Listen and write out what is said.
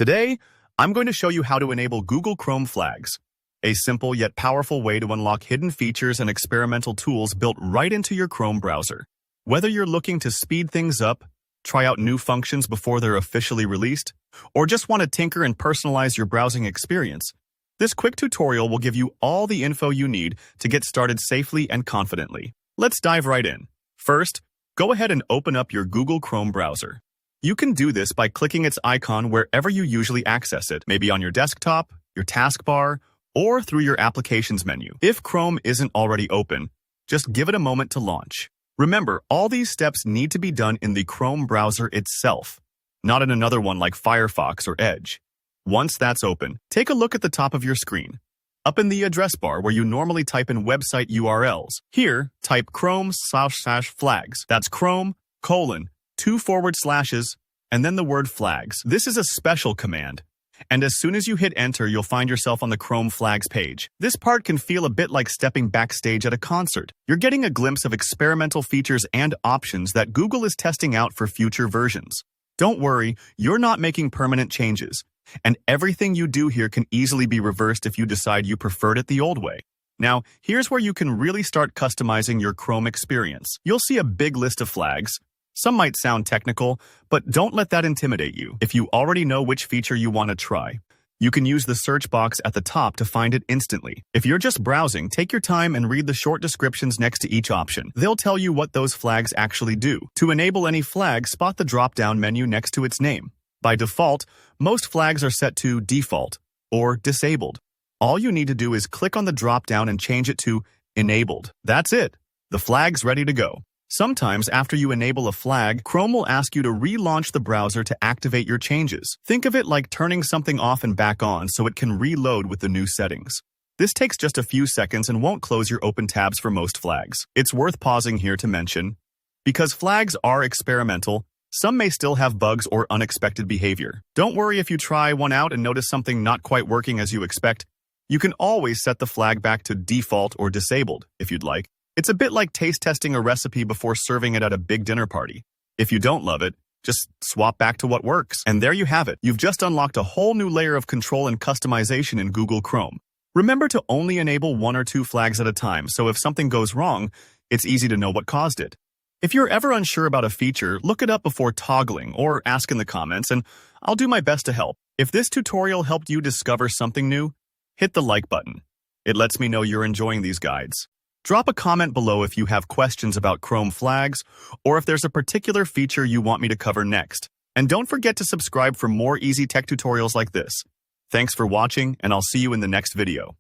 Today, I'm going to show you how to enable Google Chrome flags, a simple yet powerful way to unlock hidden features and experimental tools built right into your Chrome browser. Whether you're looking to speed things up, try out new functions before they're officially released, or just want to tinker and personalize your browsing experience, this quick tutorial will give you all the info you need to get started safely and confidently. Let's dive right in. First, go ahead and open up your Google Chrome browser. You can do this by clicking its icon wherever you usually access it, maybe on your desktop, your taskbar, or through your Applications menu. If Chrome isn't already open, just give it a moment to launch. Remember, all these steps need to be done in the Chrome browser itself, not in another one like Firefox or Edge. Once that's open, take a look at the top of your screen. Up in the address bar where you normally type in website URLs, here, type Chrome/flags. That's Chrome, two forward slashes, and then the word flags. This is a special command, and as soon as you hit enter, you'll find yourself on the Chrome flags page. This part can feel a bit like stepping backstage at a concert. You're getting a glimpse of experimental features and options that Google is testing out for future versions. Don't worry, you're not making permanent changes, and everything you do here can easily be reversed if you decide you preferred it the old way. Now, here's where you can really start customizing your Chrome experience. You'll see a big list of flags. Some might sound technical, but don't let that intimidate you. If you already know which feature you want to try, you can use the search box at the top to find it instantly. If you're just browsing, take your time and read the short descriptions next to each option. They'll tell you what those flags actually do. To enable any flag, spot the drop-down menu next to its name. By default, most flags are set to default or disabled. All you need to do is click on the drop-down and change it to enabled. That's it. The flag's ready to go. Sometimes after you enable a flag, Chrome will ask you to relaunch the browser to activate your changes. Think of it like turning something off and back on so it can reload with the new settings. This takes just a few seconds and won't close your open tabs for most flags. It's worth pausing here to mention, because flags are experimental, some may still have bugs or unexpected behavior. Don't worry if you try one out and notice something not quite working as you expect. You can always set the flag back to default or disabled if you'd like. It's a bit like taste testing a recipe before serving it at a big dinner party. If you don't love it, just swap back to what works. And there you have it. You've just unlocked a whole new layer of control and customization in Google Chrome. Remember to only enable one or two flags at a time, so if something goes wrong, it's easy to know what caused it. If you're ever unsure about a feature, look it up before toggling or ask in the comments, and I'll do my best to help. If this tutorial helped you discover something new, hit the like button. It lets me know you're enjoying these guides. Drop a comment below if you have questions about Chrome flags or if there's a particular feature you want me to cover next. And don't forget to subscribe for more easy tech tutorials like this. Thanks for watching, and I'll see you in the next video.